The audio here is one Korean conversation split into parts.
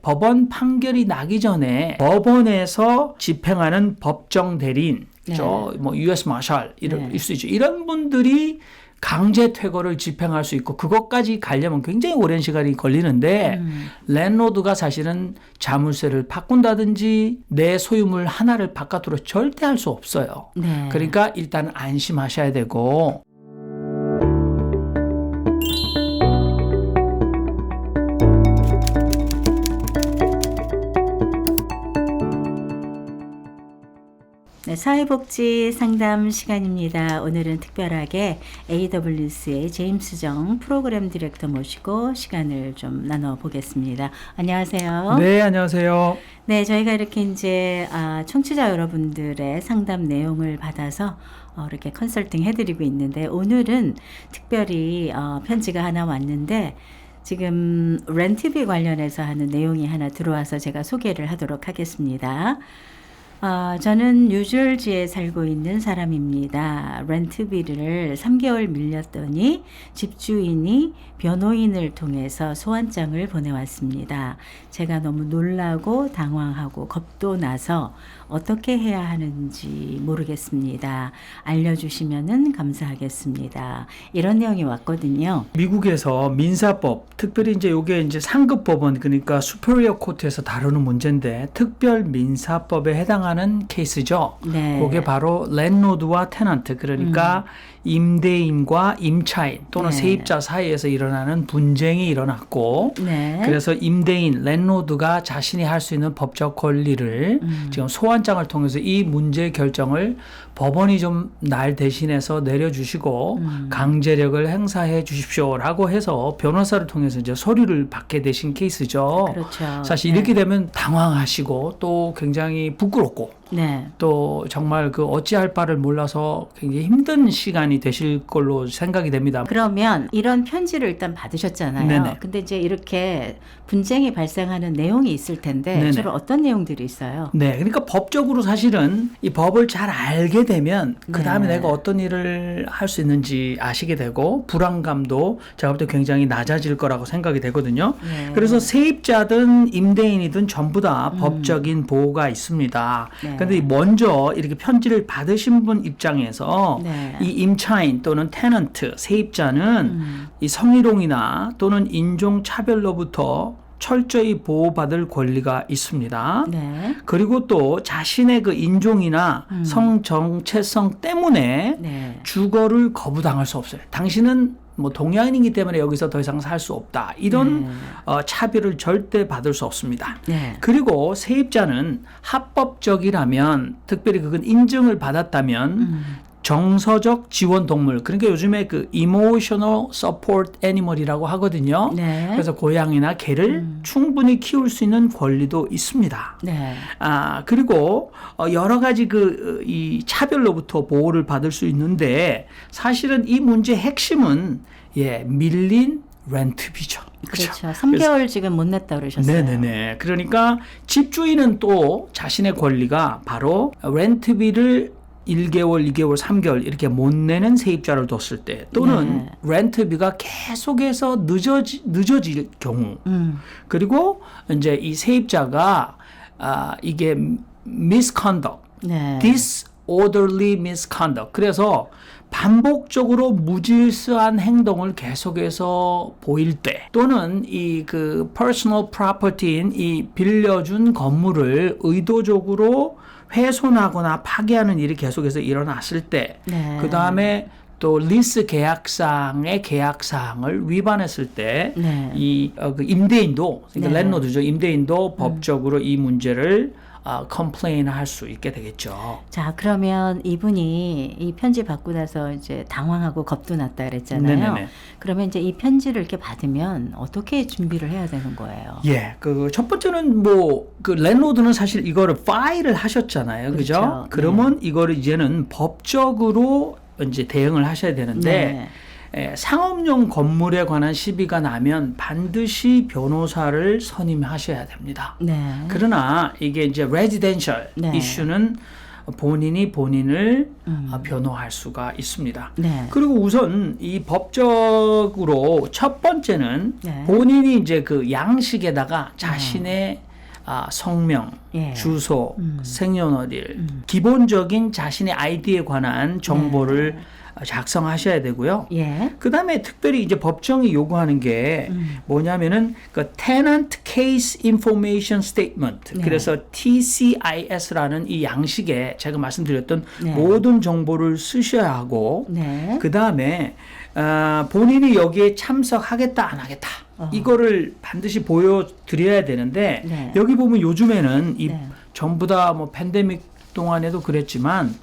법원 판결이 나기 전에 법원에서 집행하는 법정 대리인, 뭐 US 마샬 일 수 있죠. 이런 분들이 강제 퇴거를 집행할 수 있고 그것까지 가려면 굉장히 오랜 시간이 걸리는데 랜로드가 사실은 자물쇠를 바꾼다든지 내 소유물 하나를 바깥으로 절대 할 수 없어요. 그러니까 일단 안심하셔야 되고 네, 사회복지 상담 시간입니다. 오늘은 특별하게 AWS의 제임스 정 프로그램 디렉터 모시고 시간을 좀 나눠보겠습니다. 안녕하세요. 네, 안녕하세요. 네, 저희가 이렇게 이제 청취자 여러분들의 상담 내용을 받아서 이렇게 컨설팅 해드리고 있는데 오늘은 특별히 편지가 하나 왔는데 지금 렌트비 관련해서 하는 내용이 하나 들어와서 제가 소개를 하도록 하겠습니다. 저는 뉴저지에 살고 있는 사람입니다. 렌트비를 3개월 밀렸더니 집주인이 변호인을 통해서 소환장을 보내왔습니다. 제가 너무 놀라고 당황하고 겁도 나서 어떻게 해야 하는지 모르겠습니다. 알려주시면 감사하겠습니다. 이런 내용이 왔거든요. 미국에서 민사법, 특별히 이제 이게 이제 상급 법원 그러니까 수페리어 코트에서 다루는 문제인데 특별 민사법에 해당하는 케이스죠. 네. 그게 바로 랜로드와 테넌트 그러니까 임대인과 임차인 또는 세입자 사이에서 일어나는 분쟁이 일어났고 그래서 임대인 랜로드가 자신이 할 수 있는 법적 권리를 지금 소환장을 통해서 이 문제 결정을 법원이 좀 날 대신해서 내려주시고 강제력을 행사해 주십시오라고 해서 변호사를 통해서 이제 서류를 받게 되신 케이스죠. 그렇죠. 사실 이렇게 되면 당황하시고 또 굉장히 부끄럽고 또 정말 그 어찌할 바를 몰라서 굉장히 힘든 시간이 되실 걸로 생각이 됩니다. 그러면 이런 편지를 일단 받으셨잖아요. 네네. 근데 이제 이렇게 분쟁이 발생하는 내용이 있을 텐데 네네. 주로 어떤 내용들이 있어요? 네, 그러니까 법적으로 사실은 이 법을 잘 알게 되면 그 다음에 내가 어떤 일을 할 수 있는지 아시게 되고 불안감도 제가 볼 때 굉장히 낮아질 거라고 생각이 되거든요. 그래서 세입자든 임대인이든 전부 다 법적인 보호가 있습니다. 그런데 먼저 이렇게 편지를 받으신 분 입장에서 이 임차인 또는 테넌트, 세입자는 이 성희롱이나 또는 인종차별로부터 철저히 보호받을 권리가 있습니다. 그리고 또 자신의 그 인종이나 성 정체성 때문에 주거를 거부당할 수 없어요. 당신은 뭐 동양인이기 때문에 여기서 더 이상 살 수 없다. 이런 차별을 절대 받을 수 없습니다. 그리고 세입자는 합법적이라면 특별히 그건 인증을 받았다면 정서적 지원 동물 그러니까 요즘에 그 emotional support animal이라고 하거든요. 그래서 고양이나 개를 충분히 키울 수 있는 권리도 있습니다. 그리고 여러 가지 이 차별로부터 보호를 받을 수 있는데 사실은 이 문제의 핵심은 밀린 렌트비죠. 그렇죠. 3개월 지금 못 냈다 그러셨어요. 네네네. 그러니까 집주인은 또 자신의 권리가 바로 렌트비를 1개월, 2개월, 3개월 이렇게 못 내는 세입자를 뒀을 때 또는 렌트비가 계속해서 늦어질 경우 그리고 이제 이 세입자가 이게 misconduct, disorderly misconduct 그래서 반복적으로 무질서한 행동을 계속해서 보일 때 또는 이 그 personal property인 이 빌려준 건물을 의도적으로 훼손하거나 파괴하는 일이 계속해서 일어났을 때 그 다음에 또 리스 계약상의 계약사항을 위반했을 때 이 그 임대인도 그러니까 랜로드죠. 임대인도 법적으로 이 문제를 컴플레인 할 수 있게 되겠죠. 자, 그러면 이분이 이 편지 받고 나서 이제 당황하고 겁도 났다 그랬잖아요. 그러면 이제 이 편지를 이렇게 받으면 어떻게 준비를 해야 되는 거예요? 그 첫 번째는 뭐 그 랜로드는 사실 이거를 파일을 하셨잖아요. 그죠? 그러면 이거를 이제는 법적으로 이제 대응을 하셔야 되는데 상업용 건물에 관한 시비가 나면 반드시 변호사를 선임하셔야 됩니다. 그러나 이게 이제 레지덴셜 이슈는 본인이 본인을 변호할 수가 있습니다. 네. 그리고 우선 이 법적으로 첫 번째는 네. 본인이 이제 그 양식에다가 자신의 성명, 예. 주소, 생년월일, 기본적인 자신의 아이디에 관한 정보를 작성하셔야 되고요. 예. 그 다음에 특별히 이제 법정이 요구하는 게 뭐냐면은 그 Tenant Case Information Statement. 네. 그래서 TCIS라는 이 양식에 제가 말씀드렸던 네. 모든 정보를 쓰셔야 하고, 네. 그 다음에 본인이 여기에 참석하겠다 안 하겠다 이거를 반드시 보여드려야 되는데 네. 여기 보면 요즘에는 이 네. 전부 다 뭐 팬데믹 동안에도 그랬지만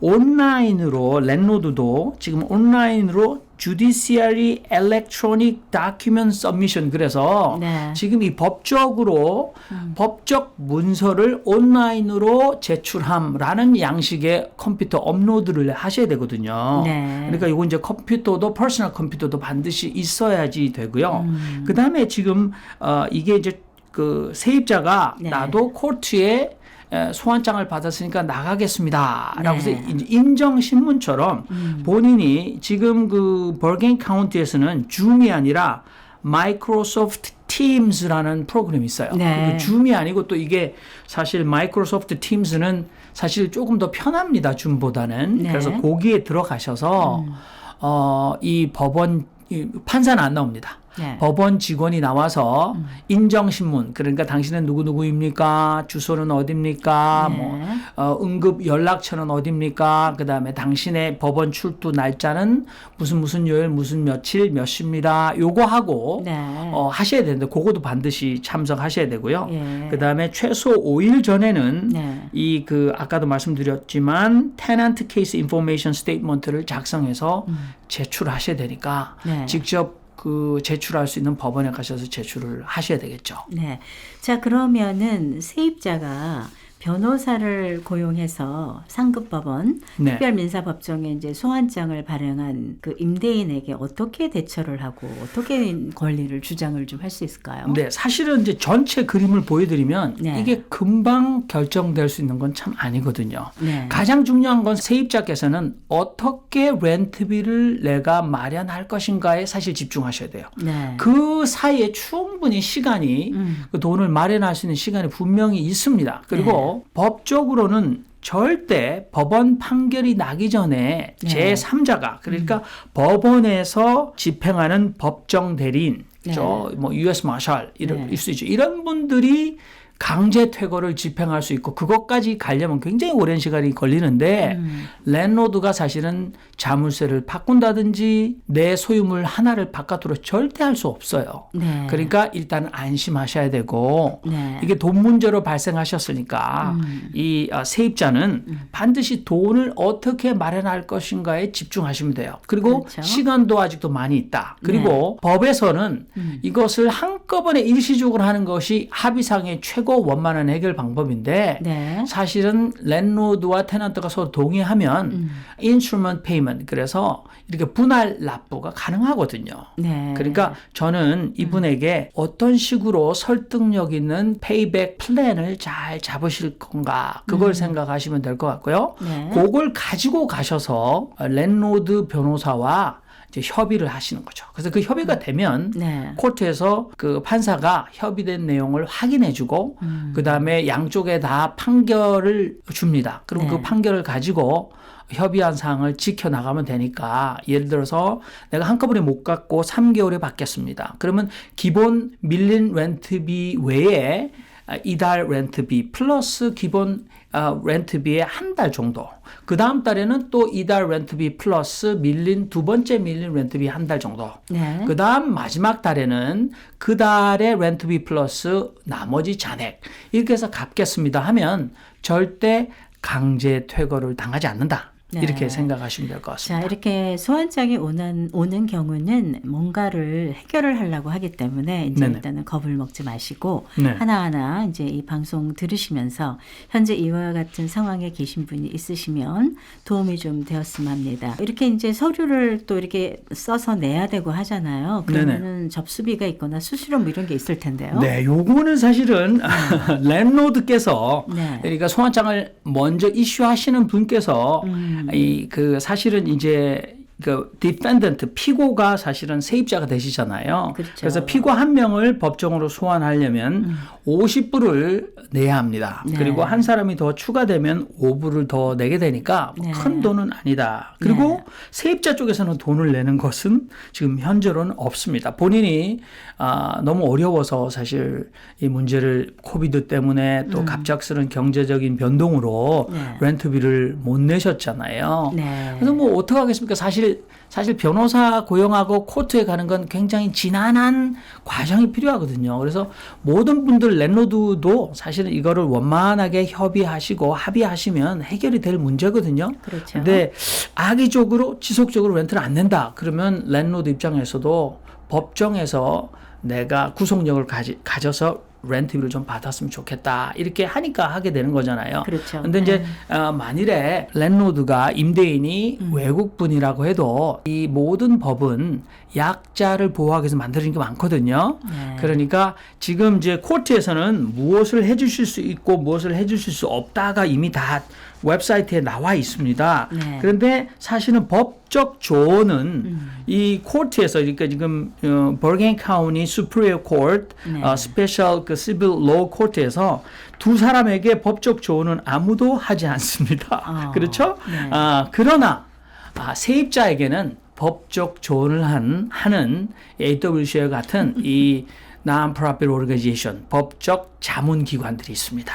온라인으로 랜로드도 지금 온라인으로 Judiciary Electronic Document Submission 그래서 네. 지금 이 법적으로 법적 문서를 온라인으로 제출함라는 양식의 컴퓨터 업로드를 하셔야 되거든요. 네. 그러니까 이거 이제 컴퓨터도 퍼스널 컴퓨터도 반드시 있어야지 되고요. 그 다음에 지금 이게 이제 그 세입자가 네. 나도 코र्트에 소환장을 받았으니까 나가겠습니다라고 해서 네. 인정 신문처럼 본인이 지금 그 버게인 카운티에서는 줌이 아니라 마이크로소프트 팀즈라는 프로그램이 있어요. 네. 그 줌이 아니고 또 이게 사실 마이크로소프트 팀즈는 사실 조금 더 편합니다. 줌보다는. 네. 그래서 거기에 들어가셔서 이 법원 판사는 안 나옵니다. 네. 법원 직원이 나와서 인정신문 그러니까 당신은 누구누구입니까? 주소는 어딥니까? 네. 뭐 응급 연락처는 어딥니까? 그다음에 당신의 법원 출두 날짜는 무슨 요일 무슨 며칠 몇 시입니다. 요거 하고 네. 하셔야 되는데 그것도 반드시 참석하셔야 되고요. 예. 그다음에 최소 5일 전에는 네. 이 그 아까도 말씀드렸지만 Tenant Case Information Statement를 작성해서 제출하셔야 되니까 네. 직접 그 제출할 수 있는 법원에 가셔서 제출을 하셔야 되겠죠. 네. 자, 그러면은 세입자가 변호사를 고용해서 상급법원, 네. 특별민사법정에 이제 소환장을 발행한 그 임대인에게 어떻게 대처를 하고 어떻게 권리를 주장을 좀 할 수 있을까요? 네, 사실은 이제 전체 그림을 보여드리면 네. 이게 금방 결정될 수 있는 건 참 아니거든요. 네. 가장 중요한 건 세입자께서는 어떻게 렌트비를 내가 마련할 것인가에 사실 집중하셔야 돼요. 네. 그 사이에 충분히 시간이 그 돈을 마련할 수 있는 시간이 분명히 있습니다. 그리고 법적으로는 절대 법원 판결이 나기 전에 네. 제3자가 그러니까 법원에서 집행하는 법정 대리인, 네. 뭐 US 마샬 네. 일 수 있죠. 이런 분들이 강제 퇴거를 집행할 수 있고 그것까지 가려면 굉장히 오랜 시간이 걸리는데 랜로드가 사실은 자물쇠를 바꾼다든지 내 소유물 하나를 바깥으로 절대 할 수 없어요. 네. 그러니까 일단 안심하셔야 되고 네. 이게 돈 문제로 발생하셨으니까 이 세입자는 반드시 돈을 어떻게 마련할 것인가에 집중하시면 돼요. 그리고 그렇죠. 시간도 아직도 많이 있다. 그리고 법에서는 이것을 한꺼번에 일시적으로 하는 것이 합의상의 최고 원만한 해결 방법인데 네. 사실은 랜로드와 테넌트가 서로 동의하면 인스트루먼트 페이먼트 그래서 이렇게 분할 납부가 가능하거든요. 네. 그러니까 저는 이분에게 어떤 식으로 설득력 있는 페이백 플랜을 잘 잡으실 건가 그걸 생각하시면 될 것 같고요. 네. 그걸 가지고 가셔서 랜로드 변호사와 이제 협의를 하시는 거죠. 그래서 그 협의가 되면 네. 코트에서 그 판사가 협의된 내용을 확인해주고 그 다음에 양쪽에 다 판결을 줍니다. 그리고 네. 그 판결을 가지고 협의한 사항을 지켜나가면 되니까 예를 들어서 내가 한꺼번에 못 갚고 3개월에 받겠습니다. 그러면 기본 밀린 렌트비 외에 이달 렌트비 플러스 기본 렌트비의 한 달 정도. 그 다음 달에는 또 이달 렌트비 플러스 두 번째 밀린 렌트비 한 달 정도. 네. 그 다음 마지막 달에는 그 달의 렌트비 플러스 나머지 잔액. 이렇게 해서 갚겠습니다 하면 절대 강제 퇴거를 당하지 않는다. 네. 이렇게 생각하시면 될 것 같습니다. 자, 이렇게 소환장이 오는 경우는 뭔가를 해결을 하려고 하기 때문에 이제 네네. 일단은 겁을 먹지 마시고 네. 하나하나 이제 이 방송 들으시면서 현재 이와 같은 상황에 계신 분이 있으시면 도움이 좀 되었으면 합니다. 이렇게 이제 서류를 또 이렇게 써서 내야 되고 하잖아요. 그러면은 접수비가 있거나 수수료 뭐 이런 게 있을 텐데요. 네, 요거는 사실은 랜로드께서 네. 그러니까 소환장을 먼저 이슈하시는 분께서 그 사실은 이제 그 디펜던트 피고가 사실은 세입자가 되시잖아요. 그렇죠. 그래서 피고 한 명을 법정으로 소환하려면 50불을 내야 합니다. 네. 그리고 한 사람이 더 추가되면 5불을 더 내게 되니까 네. 큰 돈은 아니다. 그리고 네. 세입자 쪽에서는 돈을 내는 것은 지금 현재로는 없습니다. 본인이 너무 어려워서 사실 이 문제를 코비드 때문에 또 갑작스런 경제적인 변동으로 네. 렌트비를 못 내셨잖아요. 네. 그래서 뭐 어떻게 하겠습니까? 사실 변호사 고용하고 코트에 가는 건 굉장히 지난한 과정이 필요하거든요. 그래서 모든 분들 랜로드도 사실은 이거를 원만하게 협의하시고 합의하시면 해결이 될 문제거든요. 그렇죠. 근데 악의적으로 지속적으로 렌트를 안 낸다. 그러면 랜로드 입장에서도 법정에서 내가 구속력을 가져서 렌트비를 좀 받았으면 좋겠다. 이렇게 하니까 하게 되는 거잖아요. 그렇죠. 근데 이제 만일에 랜로드가 임대인이 외국분이라고 해도 이 모든 법은 약자를 보호하기 위해서 만들어진 게 많거든요. 네. 그러니까 지금 이제 코트에서는 무엇을 해주실 수 있고 무엇을 해주실 수 없다가 이미 다 웹사이트에 나와 있습니다. 네. 그런데 사실은 법적 조언은 이 코트에서 그러니까 지금 버겐 카운티 수프리어 코트 네. 스페셜 그 시빌 로우 코트에서 두 사람에게 법적 조언은 아무도 하지 않습니다. 그렇죠? 네. 그러나 세입자에게는 법적 조언을 하는 AWC와 같은 이 Non-Profit Organization, 법적 자문기관들이 있습니다.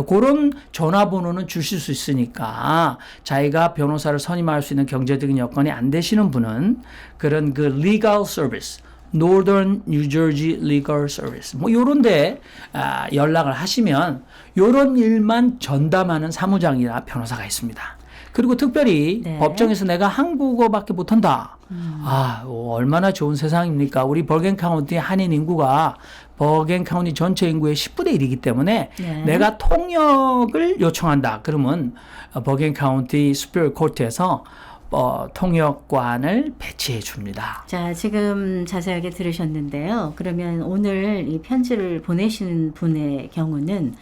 그런 전화번호는 주실 수 있으니까 자기가 변호사를 선임할 수 있는 경제적인 여건이 안 되시는 분은 그런 그 Legal Service, Northern New Jersey Legal Service 뭐 요런데 연락을 하시면 요런 일만 전담하는 사무장이나 변호사가 있습니다. 그리고 특별히 네. 법정에서 내가 한국어밖에 못한다. 얼마나 좋은 세상입니까? 우리 버겐 카운티 한인 인구가 버겐 카운티 전체 인구의 10분의 1이기 때문에 네. 내가 통역을 요청한다. 그러면 버겐 카운티 수피리어 코트에서 통역관을 배치해 줍니다. 자, 지금 자세하게 들으셨는데요. 그러면 오늘 이 편지를 보내시는 분의 경우는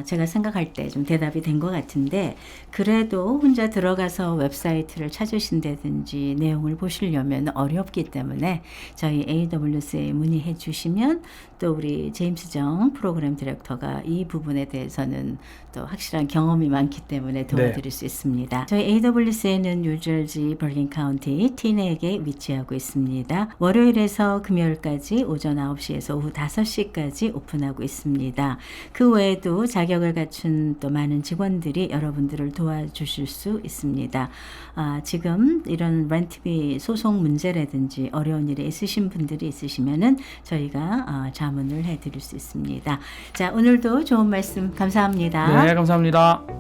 제가 생각할 때 좀 대답이 된 것 같은데 그래도 혼자 들어가서 웹사이트를 찾으신다든지 내용을 보시려면 어렵기 때문에 저희 AWC에 문의해 주시면 또 우리 제임스 정 프로그램 디렉터가 이 부분에 대해서는 또 확실한 경험이 많기 때문에 도와드릴 수 있습니다. 저희 AWC는 뉴저지 버긴 카운티 티넥에 위치하고 있습니다. 월요일에서 금요일까지 오전 9시에서 오후 5시까지 오픈하고 있습니다. 그 외에도 자격을 갖춘 또 많은 직원들이 여러분들을 도와주실 수 있습니다. 지금 이런 렌트비 소송 문제라든지 어려운 일에 있으신 분들이 있으시면은 저희가 자문을 해드릴 수 있습니다. 자, 오늘도 좋은 말씀 감사합니다. 네, 감사합니다.